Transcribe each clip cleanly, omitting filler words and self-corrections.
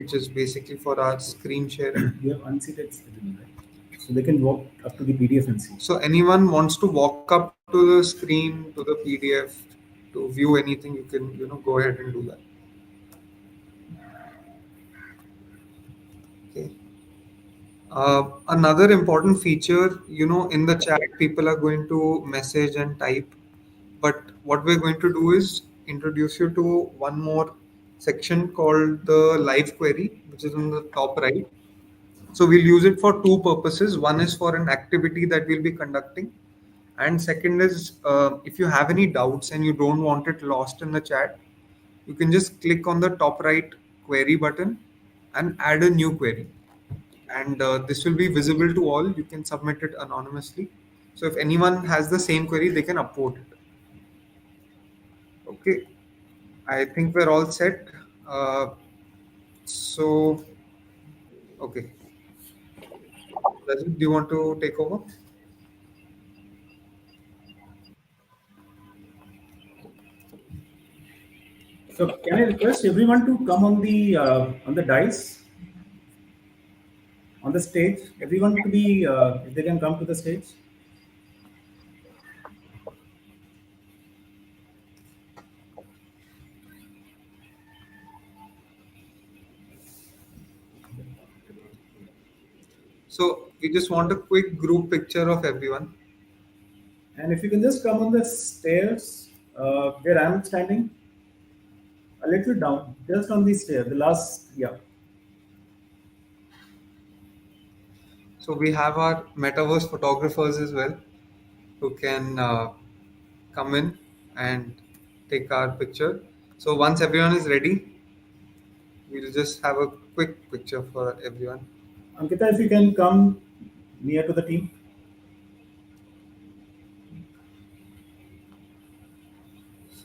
which is basically for our screen sharing. You have unseated citizen, right? So they can walk up to the PDF and see. So anyone wants to walk up to the screen, to the PDF, to view anything, you can go ahead and do that. Okay. Another important feature, in the chat, people are going to message and type. But what we're going to do is introduce you to one more section called the live query, which is on the top right. So we'll use it for two purposes. One is for an activity that we'll be conducting. And second is if you have any doubts and you don't want it lost in the chat, you can just click on the top right query button and add a new query. And this will be visible to all. You can submit it anonymously. So if anyone has the same query, they can upvote it. Okay, I think we're all set. So, okay. Rajat, do you want to take over? So can I request everyone to come on the dais, on the stage? Everyone to be, if they can come to the stage. So we just want a quick group picture of everyone. And if you can just come on the stairs where I'm standing, a little down, just on the stair, the last, yeah. So we have our metaverse photographers as well, who can come in and take our picture. So once everyone is ready, we'll just have a quick picture for everyone. Ankita, if you can come near to the team.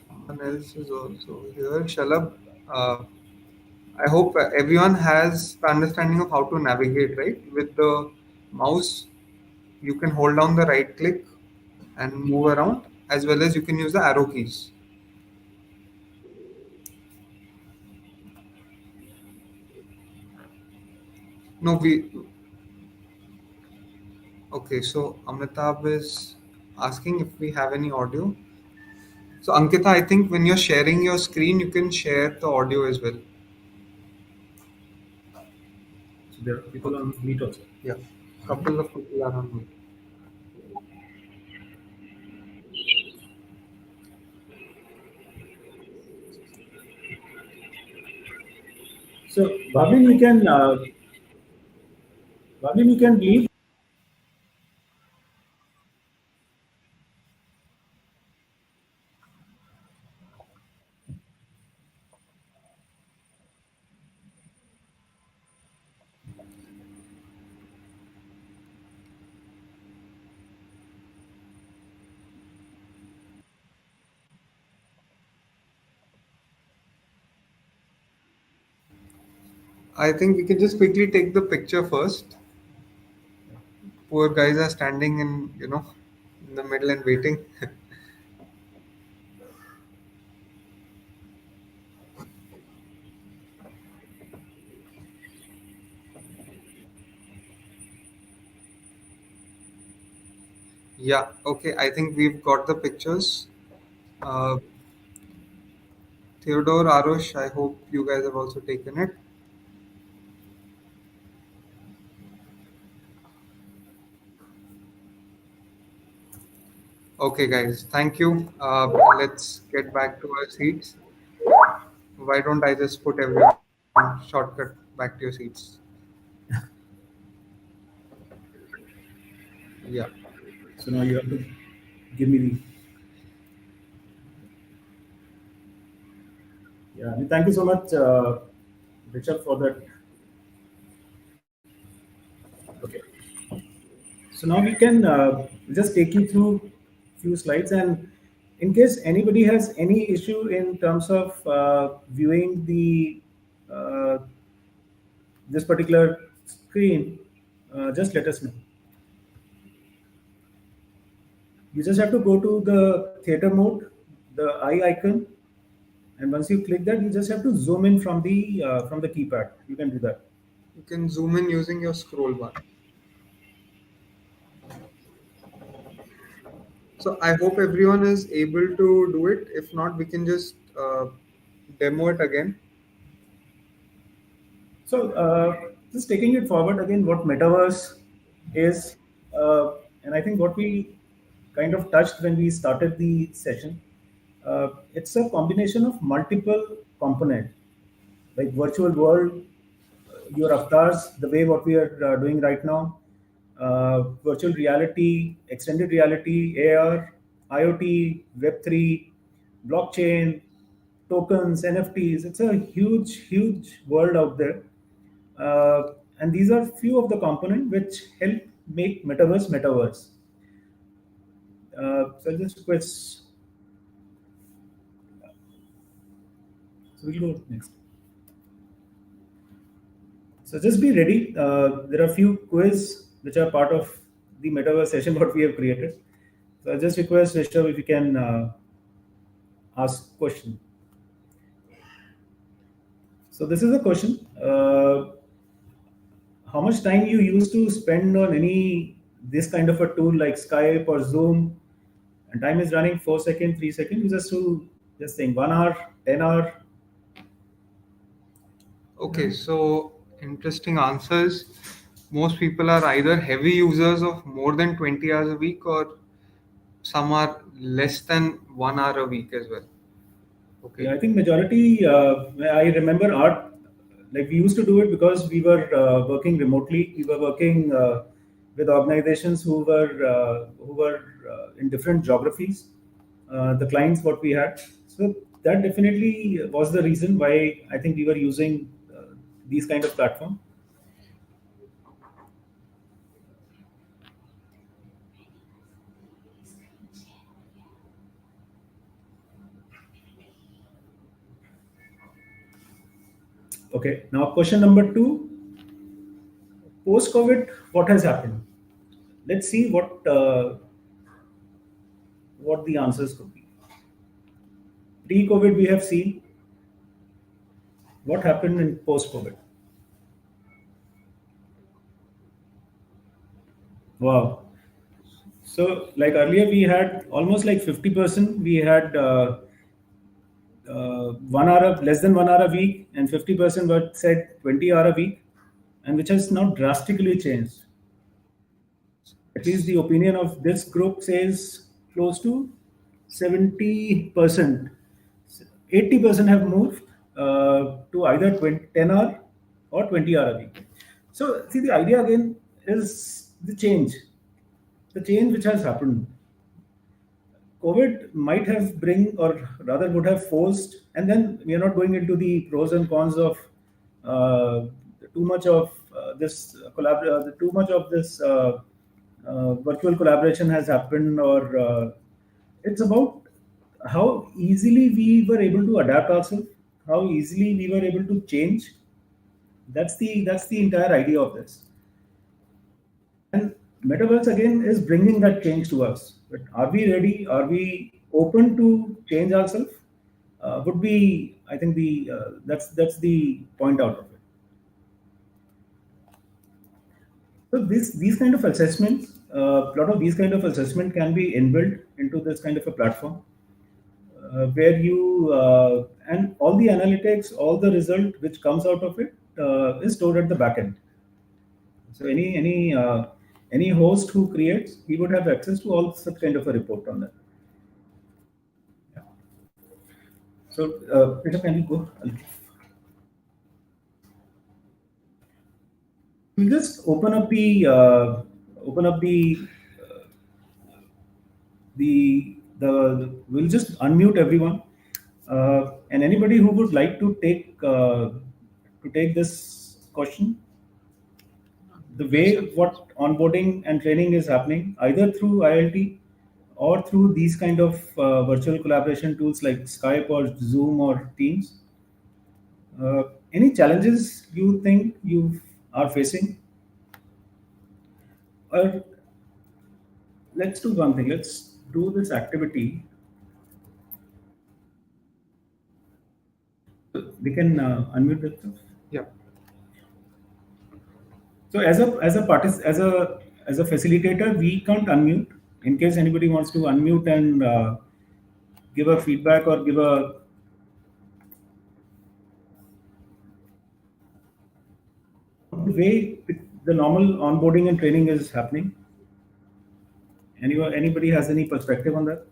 Someone else is also here. Shalab, I hope everyone has the understanding of how to navigate, right? With the mouse, you can hold down the right click and move around, as well as you can use the arrow keys. No, okay, so Amitabh is asking if we have any audio. So Ankita, I think when you're sharing your screen, you can share the audio as well. So there are people on Meet also. Yeah, couple of people are on mute. So Bhavin, you can leave. I think we can just quickly take the picture first. Poor guys are standing in the middle and waiting. Yeah, okay. I think we've got the pictures. Uh, Theodore, Arush, I hope you guys have also taken it. Okay, guys, thank you. Let's get back to our seats. Why don't I just put everyone shortcut back to your seats? Yeah. So now you have to give me the. Yeah, and thank you so much, Richard, for that. Okay. So now we can just take you through few slides, and in case anybody has any issue in terms of viewing the uh, this particular screen, just let us know. You just have to go to the theater mode, the eye icon, And once you click that, you just have to zoom in from the keypad. You can do that. You can zoom in using your scroll bar. So I hope everyone is able to do it. If not, we can just demo it again. So, just taking it forward again, what metaverse is, and I think what we kind of touched when we started the session, it's a combination of multiple components like virtual world, your avatars, the way what we are doing right now, virtual reality, extended reality, AR, IoT, Web3, blockchain, tokens, NFTs. It's a huge, huge world out there. And these are few of the components which help make metaverse metaverse. So I'll just request. So we'll go next. So just be ready. There are a few quiz which are part of the metaverse session what we have created. So I just request Rishabh if you can ask question. So this is a question. How much time you used to spend on any this kind of a tool like Skype or Zoom? And time is running 4 seconds, 3 seconds. Just to just saying 1 hour, 10 hour. Okay, so interesting answers. Most people are either heavy users of more than 20 hours a week, or some are less than 1 hour a week as well. Yeah, Okay. I think majority. I remember art. Like we used to do it because we were working remotely. We were working with organizations who were in different geographies. The clients what we had. So that definitely was the reason why I think we were using these kind of platform. Okay. Now question number two. Post COVID, what has happened? Let's see what the answers could be. Pre COVID, we have seen what happened in post COVID. Wow. So, like earlier, we had almost like 50%. We had 1 hour, less than 1 hour a week, and 50% were said 20 hour a week, and which has now drastically changed. At least the opinion of this group says close to 70%. 80% have moved to either 10 hour or 20 hour a week. So, see, the idea again is the change which has happened. COVID might have bring, or rather would have forced, and then we are not going into the pros and cons of uh, too much of too much of this virtual collaboration has happened, or it's about how easily we were able to adapt ourselves, how easily we were able to change. That's the entire idea of this. And metaverse again is bringing that change to us. But are we ready? Are we open to change ourselves? Would be, I think, the that's the point out of it. So these kind of assessments, a lot of these kind of assessment can be inbuilt into this kind of a platform, where you and all the analytics, all the result which comes out of it is stored at the back end. So any host who creates, he would have access to all such kind of a report on that. Yeah. So Peter, can you go? We'll just open up the we'll just unmute everyone, and anybody who would like to take this question, the way what onboarding and training is happening either through ILT or through these kind of virtual collaboration tools like Skype or Zoom or Teams. Any challenges you think you are facing? Or let's do one thing. Let's do this activity. They can unmute themselves. Yeah. So as a facilitator, we can't unmute. In case anybody wants to unmute and give a feedback or give a way the normal onboarding and training is happening. Anybody has any perspective on that?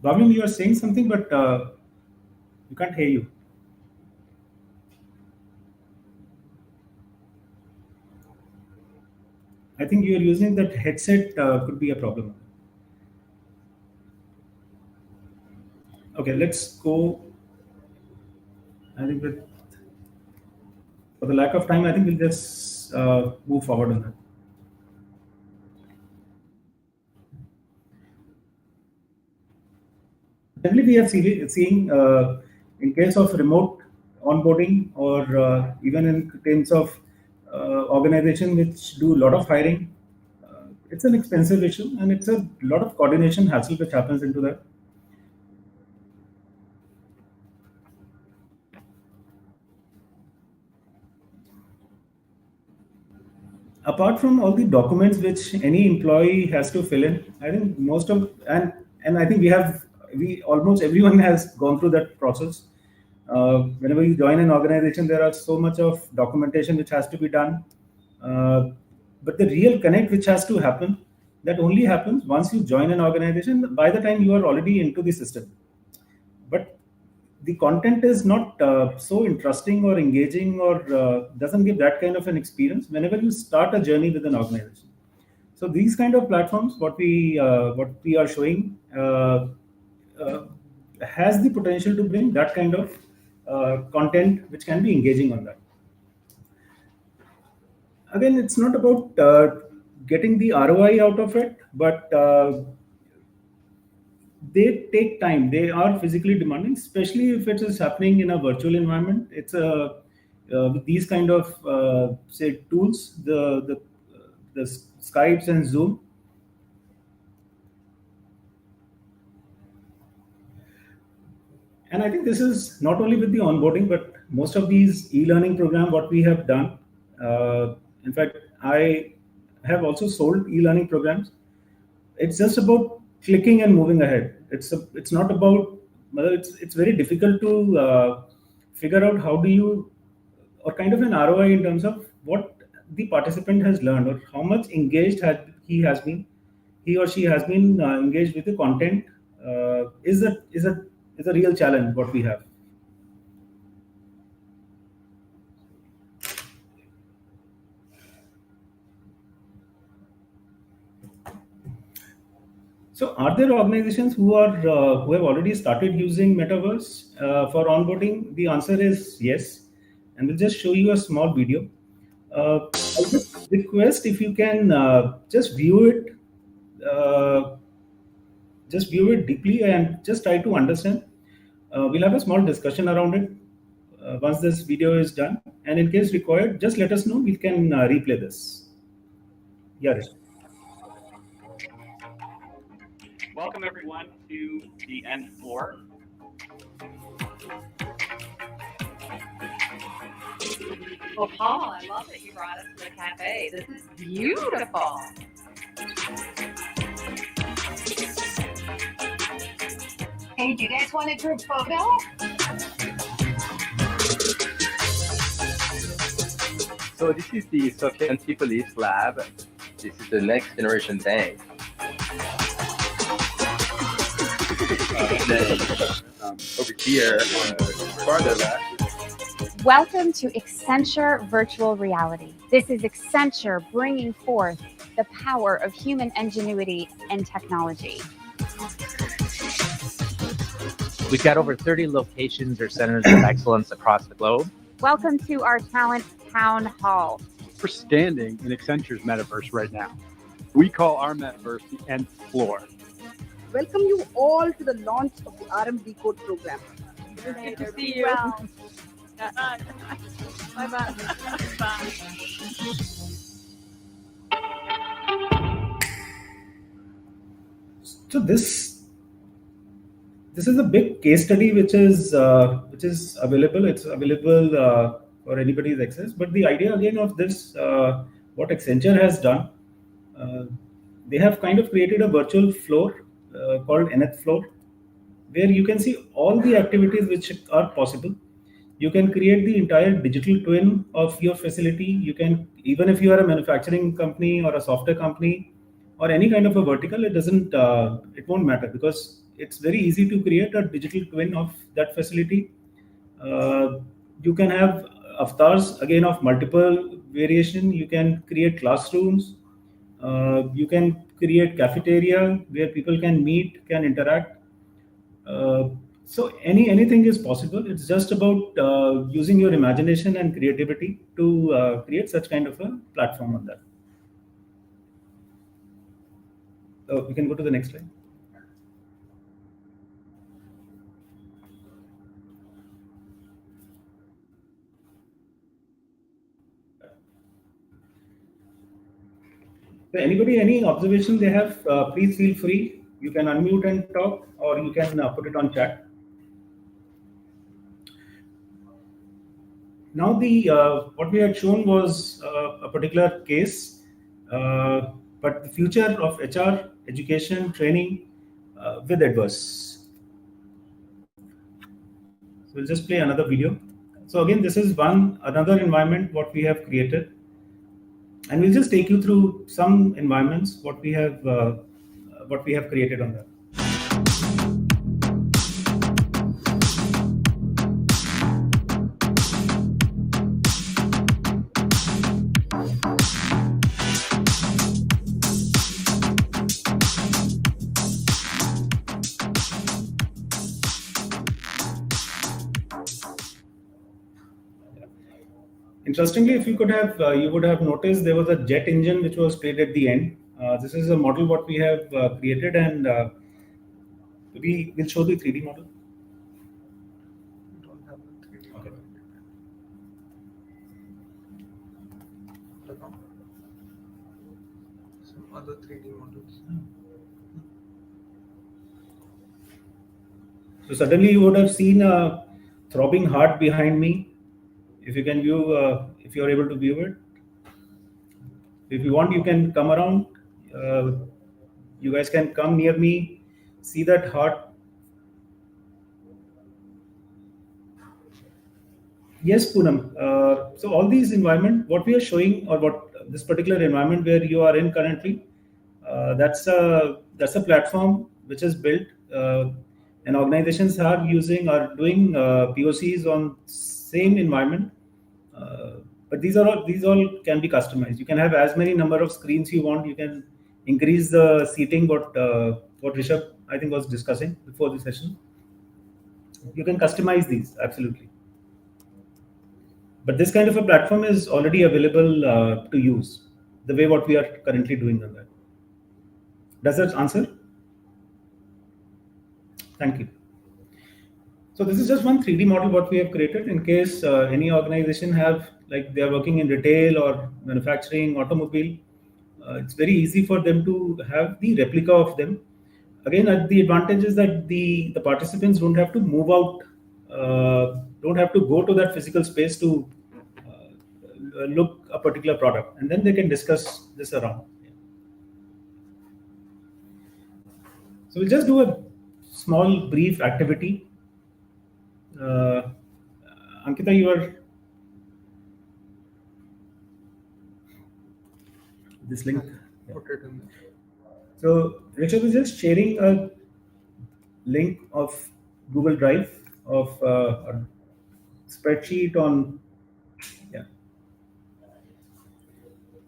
Bhavin, you are saying something, but we can't hear you. I think you are using that headset. Could be a problem. Okay, let's go. I think for the lack of time, I think we'll just move forward on that. Generally, we have seeing in case of remote onboarding or even in terms of organization which do a lot of hiring, it's an expensive issue and it's a lot of coordination hassle which happens into that. Apart from all the documents which any employee has to fill in, I think most of and I think we almost everyone has gone through that process. Whenever you join an organization, there are so much of documentation which has to be done. Uh, but the real connect which has to happen, that only happens once you join an organization. By the time you are already into the system, but the content is not so interesting or engaging or doesn't give that kind of an experience whenever you start a journey with an organization. So these kind of platforms, what we are showing, uh, has the potential to bring that kind of content which can be engaging on that. Again, it's not about getting the ROI out of it, but they take time. They are physically demanding, especially if it is happening in a virtual environment. It's a with these kind of say tools, the Skypes and Zoom. And I think this is not only with the onboarding, but most of these e-learning program what we have done. In fact, I have also sold e-learning programs. It's just about clicking and moving ahead. It's not about whether it's very difficult to figure out how do you or kind of an ROI in terms of what the participant has learned or how much engaged he or she has been engaged with the content is a real challenge what we have. So, are there organizations who have already started using Metaverse for onboarding? The answer is yes, and we'll just show you a small video. I'll just request if you can uh, just view it deeply, and just try to understand. We'll have a small discussion around it once this video is done, and in case required, just let us know. We can replay this. Yeah. Rishi. Welcome everyone to the end floor. Well, Paul, I love that you brought us to the cafe. This is beautiful. Hey, do you guys want a group photo? So this is the Sofian Tipolis lab. This is the next generation bank. Then over here, farther left. Welcome to Accenture Virtual Reality. This is Accenture bringing forth the power of human ingenuity and technology. We've got over 30 locations or centers of excellence across the globe. Welcome to our Talent Town Hall. We're standing in Accenture's metaverse right now. We call our metaverse the nth floor. welcome you all to the launch of the RM Decode program. Good to see you. Bye. Bye. Bye. So this is a big case study which is available. It's available for anybody's access. But the idea again of this, what Accenture has done, they have kind of created a virtual floor called Nth floor, where you can see all the activities which are possible. You can create the entire digital twin of your facility. You can, even if you are a manufacturing company or a software company or any kind of a vertical, it won't matter, because it's very easy to create a digital twin of that facility. You can have avatars again of multiple variation. You can create classrooms. You can create cafeteria where people can meet, can interact. So anything is possible. It's just about using your imagination and creativity to create such kind of a platform on that. We can go to the next slide. So anybody, any observation they have, please feel free. You can unmute and talk, or you can put it on chat. Now the what we had shown was a particular case, but the future of HR, education, training with Edverse. So we'll just play another video. So again, this is another environment what we have created, and we'll just take you through some environments what we have created on that. Interestingly, if you could have, you would have noticed there was a jet engine which was played at the end. This is a model what we have created, and we will show the 3D model. Don't have the 3D Okay. model. Some other 3D models. So suddenly you would have seen a throbbing heart behind me. If you can view, if you are able to view it. If you want, you can come around. You guys can come near me, see that heart. Yes, Poonam. So all these environment, what we are showing, or what this particular environment where you are in currently, that's a platform which is built, and organizations are doing POCs on same environment. But these all can be customized. You can have as many number of screens you want. You can increase the seating. What Rishabh I think was discussing before the session. You can customize these absolutely. But this kind of a platform is already available to use, the way what we are currently doing on that. Does that answer? Thank you. So this is just one 3D model what we have created in case any organization have, like they are working in retail or manufacturing, automobile. It's very easy for them to have the replica of them. Again, the advantage is that the participants don't have to move out, don't have to go to that physical space to look a particular product, and then they can discuss this around. So we'll just do a small brief activity. Ankita, you are this link. Put it in there. So Richard is just sharing a link of Google Drive of a spreadsheet on. Yeah.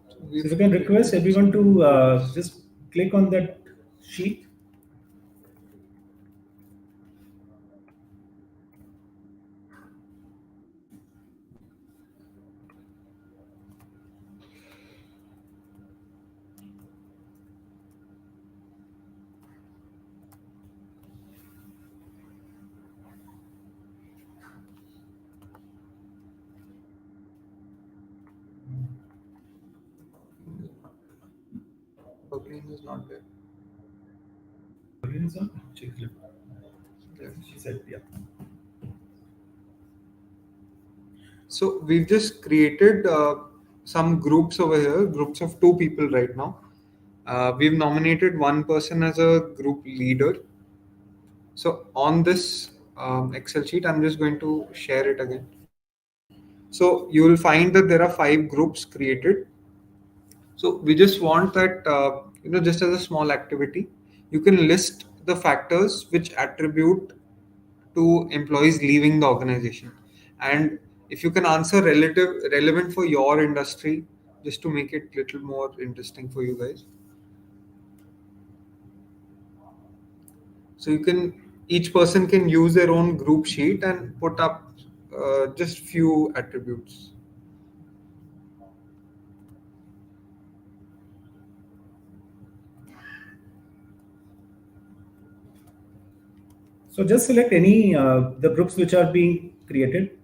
So if you can request everyone to just click on that sheet. Login is not there. Login is on? Check it. Yeah. She said, yeah. So we've just created some groups over here, groups of 2 people right now. We've nominated one person as a group leader. So on this Excel sheet, I'm just going to share it again. So you will find that there are 5 groups created. So we just want that, just as a small activity, you can list the factors which attribute to employees leaving the organization. And if you can answer relevant for your industry, just to make it little more interesting for you guys. So each person can use their own group sheet and put up just few attributes. So just select any the groups which are being created.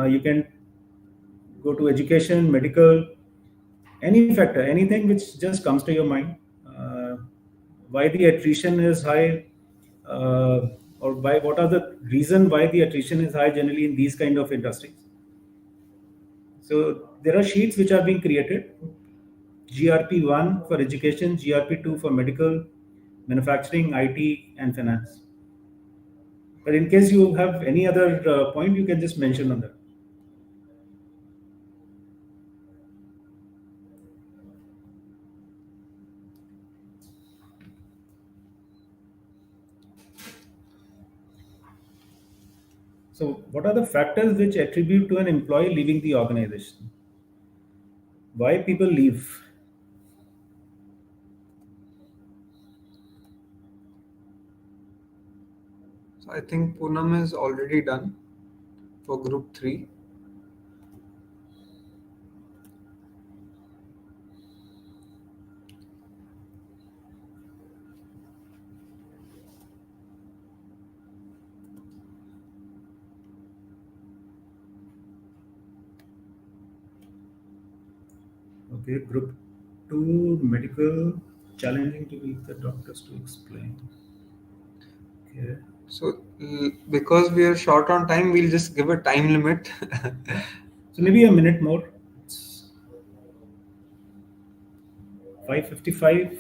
You can go to education, medical, any factor, anything which just comes to your mind. Why the attrition is high, or what are the reason why the attrition is high generally in these kind of industries. So there are sheets which are being created. GRP1 for education, GRP2 for medical, manufacturing, IT, and finance. But in case you have any other point, you can just mention on that. So what are the factors which attribute to an employee leaving the organization? Why people leave? So I think Poonam is already done for group 3. Okay, group 2, medical, challenging to reach the doctors to explain. Okay. So because we are short on time, we'll just give a time limit. So maybe a minute more. It's 5:55.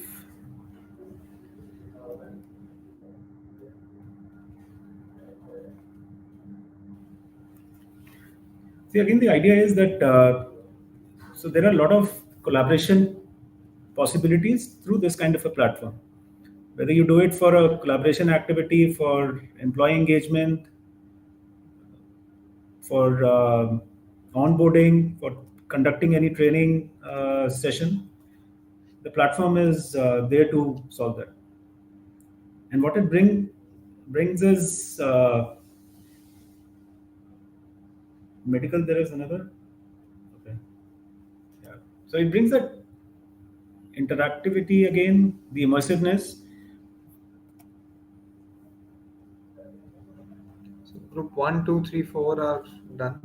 See, again, the idea is that so there are a lot of collaboration possibilities through this kind of a platform. Whether you do it for a collaboration activity, for employee engagement, for onboarding, for conducting any training session, the platform is there to solve that. And what it brings is medical. There is another. Okay. Yeah. So it brings that interactivity again, the immersiveness. So group 1, 2, 3, 4 are done.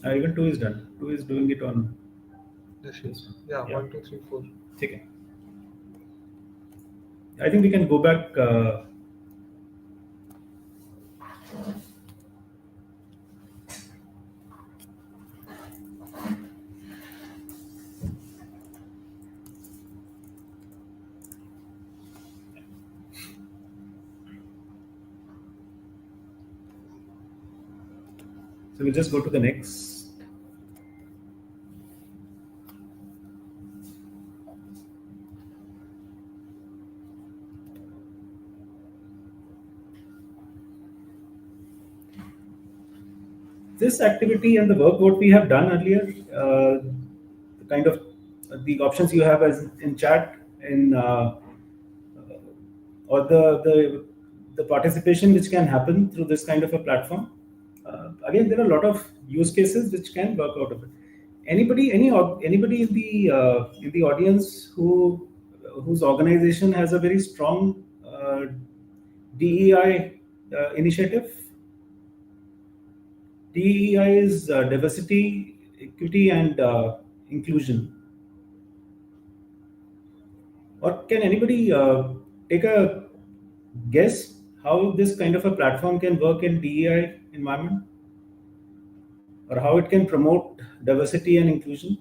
Even 2 is done. 2 is doing it on. Yeah, 1, 2, 3, 4. Okay. I think we can go back. So we'll just go to the next. This activity and the work what we have done earlier, the kind of the options you have as in chat in or the participation which can happen through this kind of a platform. Again, there are a lot of use cases which can work out of it. Anybody in the audience whose organization has a very strong DEI initiative? DEI is diversity, equity, and inclusion. Or can anybody take a guess how this kind of a platform can work in DEI environment, or how it can promote diversity and inclusion?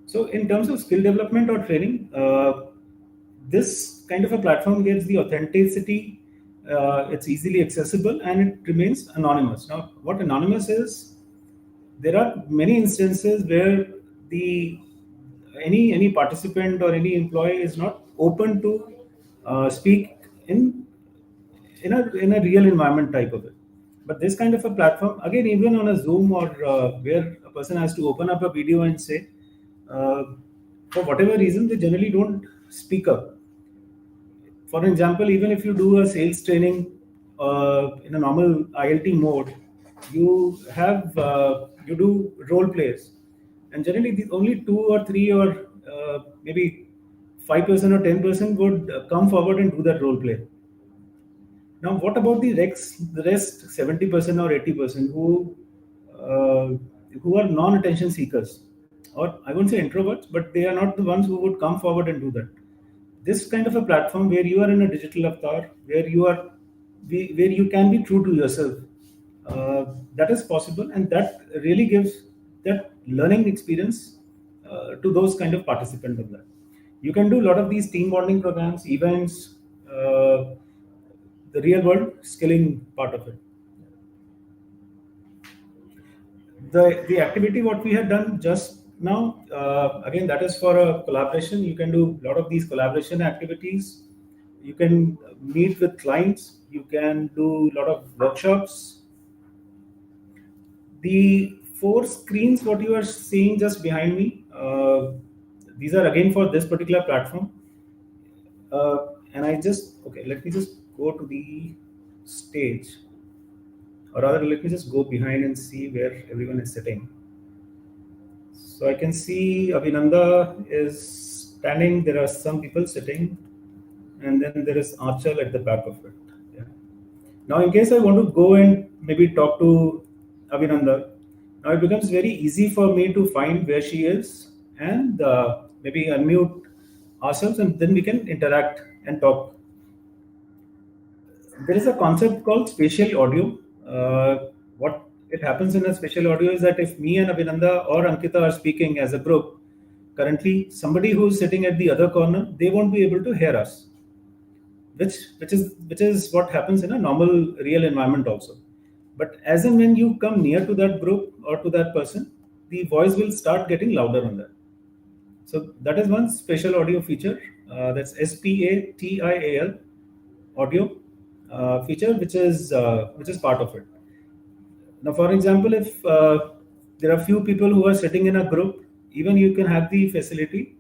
So in terms of skill development or training, this kind of a platform gives the authenticity, it's easily accessible, and it remains anonymous. Now, what anonymous is, there are many instances where the any participant or any employee is not open to speak in a real environment type of it. But this kind of a platform, again, even on a Zoom or where a person has to open up a video and say, uh, for whatever reason, they generally don't speak up. For example, even if you do a sales training in a normal ILT mode, you do role plays, and generally only 2 or 3 or maybe 5% or 10% would come forward and do that role play. Now, what about the rest 70% or 80% who are non-attention seekers, or I won't say introverts, but they are not the ones who would come forward and do that. This kind of a platform where you are in a digital avatar, where you can be true to yourself, that is possible, and that really gives that learning experience to those kind of participants of that. You can do a lot of these team bonding programs, events, the real world skilling part of it. The activity what we have done just now, again, that is for a collaboration. You can do a lot of these collaboration activities. You can meet with clients. You can do a lot of workshops. The 4 screens what you are seeing just behind me, these are again for this particular platform. And let me just go to the stage, or rather, let me just go behind and see where everyone is sitting. So I can see Abhinanda is standing. There are some people sitting, and then there is Achal at the back of it. Yeah. Now, in case I want to go and maybe talk to Abhinanda, now it becomes very easy for me to find where she is and maybe unmute ourselves, and then we can interact and talk. There is a concept called spatial audio. What it happens in a spatial audio is that if me and Abhinanda or Ankita are speaking as a group, currently somebody who is sitting at the other corner, they won't be able to hear us, which is what happens in a normal real environment also. But as and when you come near to that group or to that person, the voice will start getting louder on that. So that is one spatial audio feature. That's SPATIAL audio feature, which is part of it. Now, for example, if there are few people who are sitting in a group, even you can have the facility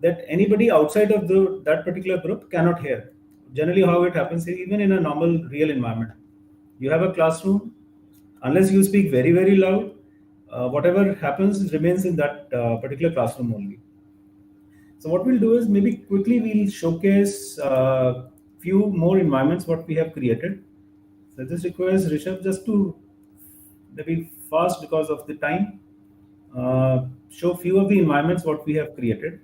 that anybody outside of that particular group cannot hear. Generally, how it happens, even in a normal real environment, you have a classroom. Unless you speak very, very loud, whatever happens remains in that particular classroom only. So what we'll do is maybe quickly we'll showcase few more environments what we have created. So this requires Rishabh just to maybe fast because of the time, show few of the environments what we have created.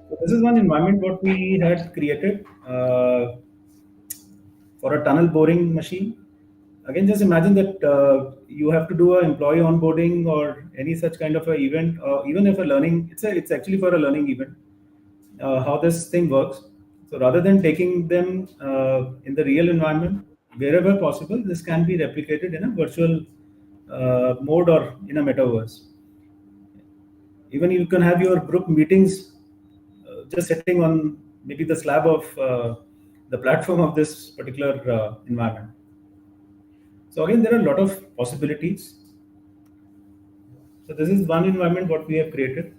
So this is one environment what we had created for a tunnel boring machine. Again, just imagine that you have to do an employee onboarding or any such kind of an event, even if a learning, it's actually for a learning event, how this thing works. So rather than taking them in the real environment, wherever possible, this can be replicated in a virtual mode or in a metaverse. Even you can have your group meetings just sitting on maybe the slab of the platform of this particular environment. So again, there are a lot of possibilities. So this is one environment what we have created.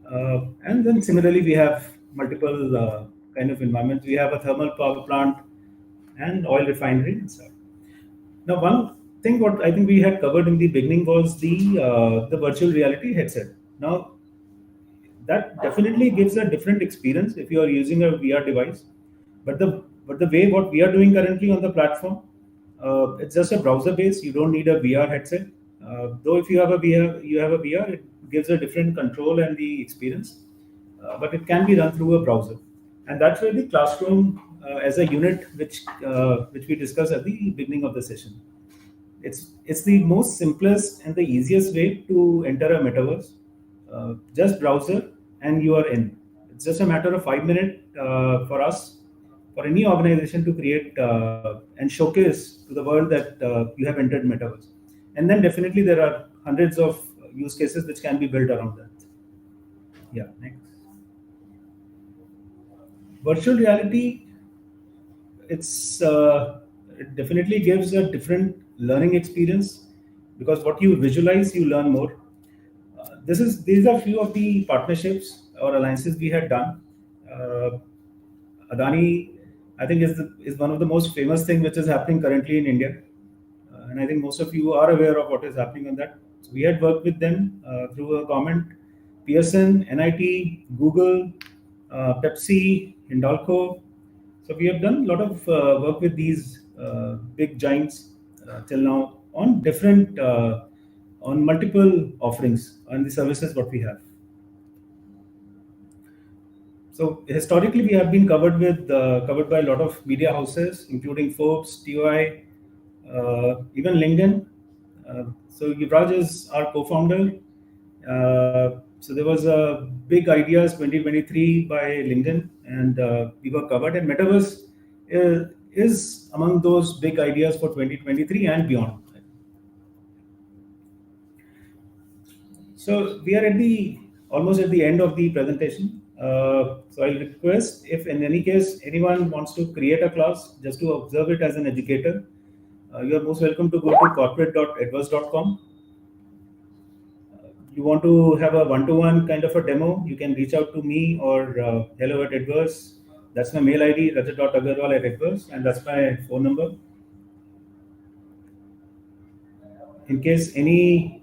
And then similarly, we have multiple kind of environments. We have a thermal power plant, and oil refinery and stuff. Now, one thing what I think we had covered in the beginning was the virtual reality headset. Now, that definitely gives a different experience if you are using a VR device. But the way what we are doing currently on the platform, it's just a browser base. You don't need a VR headset. Though if you have a VR, it gives a different control and the experience. But it can be run through a browser, and that's where the classroom as a unit, which we discussed at the beginning of the session. It's the most simplest and the easiest way to enter a metaverse. Just browser and you are in. It's just a matter of 5 minutes for us, for any organization to create and showcase to the world that you have entered metaverse. And then definitely there are hundreds of use cases which can be built around that. Yeah, next. Virtual reality, it definitely gives a different learning experience, because what you visualize you learn more. These are few of the partnerships or alliances we had done. uh, Adani, I think, is one of the most famous thing which is happening currently in India, and I think most of you are aware of what is happening on that. So we had worked with them through a government, Pearson, NIT, Google, Pepsi, Hindalco. So we have done a lot of work with these big giants till now on different on multiple offerings on the services what we have. So historically, we have been covered by a lot of media houses, including Forbes, TOI, even LinkedIn. So Yuvraj is our co-founder. So there was a big ideas 2023 by LinkedIn, and we were covered. And Metaverse is among those big ideas for 2023 and beyond. So we are at the almost at the end of the presentation. So I'll request, if in any case anyone wants to create a class just to observe it as an educator, you are most welcome to go to corporate.edverse.com. You want to have a one-to-one kind of a demo, you can reach out to me or hello at Edverse. That's my mail ID, rajat.agarwal at Edverse, and that's my phone number. In case you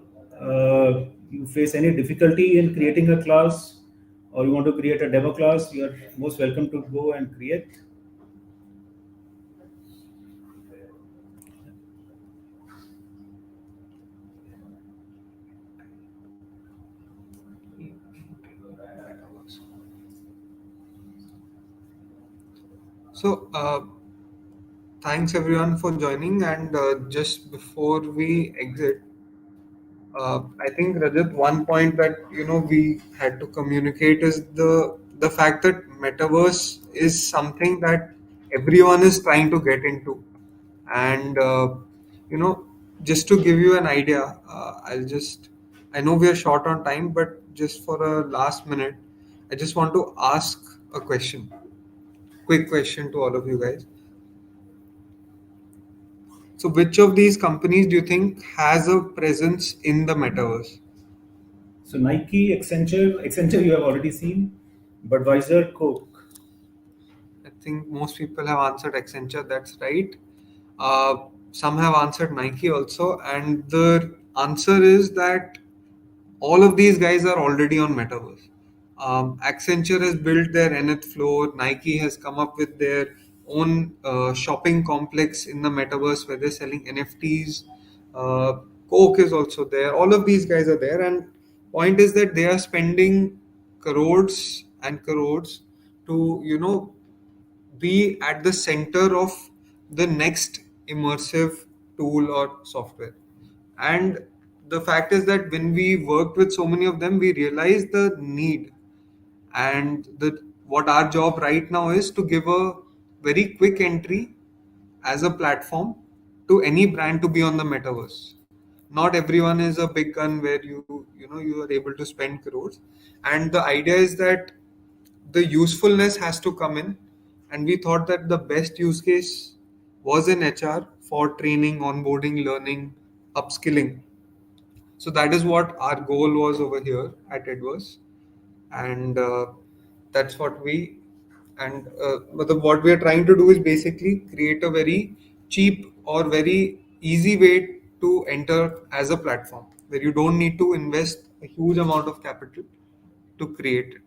face any difficulty in creating a class, or you want to create a demo class, you are most welcome to go and create. So, thanks everyone for joining. And just before we exit, I think Rajat, one point that we had to communicate is the fact that metaverse is something that everyone is trying to get into, and you know, just to give you an idea, I know we are short on time, but just for a last minute, I just want to ask a question, quick question to all of you guys. So, which of these companies do you think has a presence in the metaverse? So Nike, Accenture you have already seen, Budweiser, Coke. I think most people have answered Accenture. That's right. Some have answered Nike also, and the answer is that all of these guys are already on metaverse. Accenture has built their nth floor. Nike has come up with their own shopping complex in the metaverse where they're selling NFTs. Uh, Coke is also there. All of these guys are there, and point is that they are spending crores and crores to be at the center of the next immersive tool or software. And the fact is that when we worked with so many of them, we realized the need, and the what our job right now is to give a very quick entry as a platform to any brand to be on the metaverse. Not everyone is a big gun where you are able to spend crores, and the idea is that the usefulness has to come in, and we thought that the best use case was in HR for training, onboarding, learning, upskilling. So that is what our goal was over here at Edverse, and that's what we And what we are trying to do is basically create a very cheap or very easy way to enter as a platform where you don't need to invest a huge amount of capital to create it.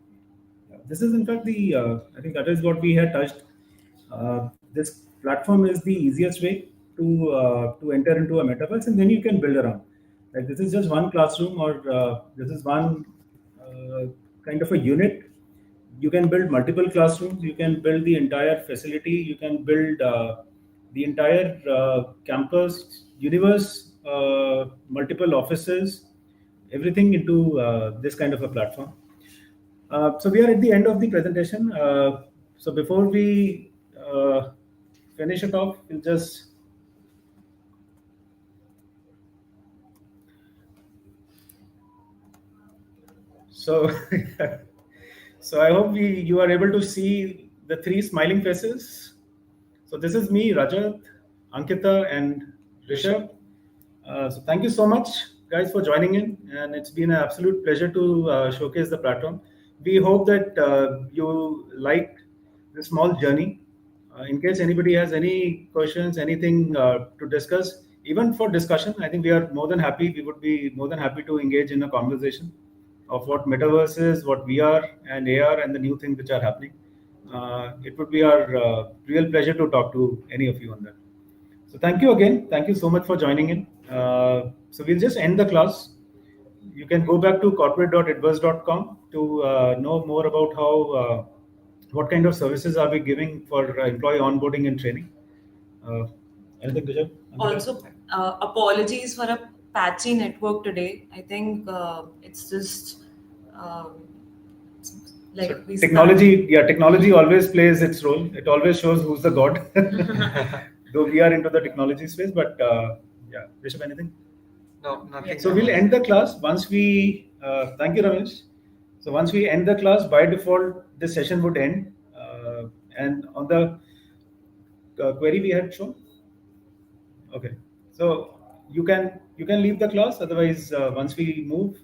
This is in fact the I think that is what we had touched. This platform is the easiest way to enter into a metaverse, and then you can build around. Like this is just one classroom, or this is one kind of a unit. You can build multiple classrooms. You can build the entire facility. You can build the entire campus, universe, multiple offices, everything into this kind of a platform. So we are at the end of the presentation. So before we finish it off, we'll just so so I hope you are able to see the three smiling faces. So this is me, Rajat, Ankita, and Rishabh. So thank you so much, guys, for joining in, and it's been an absolute pleasure to showcase the platform. We hope that you liked this small journey. In case anybody has any questions, anything to discuss, even for discussion, I think we are more than happy. We would be more than happy to engage in a conversation of what metaverse is, what VR and AR, and the new things which are happening. It would be our real pleasure to talk to any of you on that. So thank you again. Thank you so much for joining in. So we'll just end the class. You can go back to corporate.edverse.com to know more about how what kind of services are we giving for employee onboarding and training. Anything, Rishabh? Also, apologies for a patchy network today. I think it's just like So technology always plays its role. It always shows who's the god. Though we are into the technology space, but yeah, Rishabh, anything? No, nothing. So we'll end the class once we. Thank you, Ramesh. So once we end the class, by default, this session would end. And on the query we had shown. Okay. So you can leave the class. Otherwise, once we move,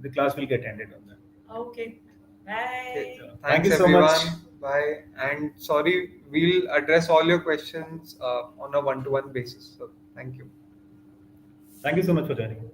the class will get ended on that. Okay. Bye. Okay. Thank you Thanks so everyone. much. Bye. And sorry, we'll address all your questions on a one-to-one basis. So thank you. Thank you so much for joining.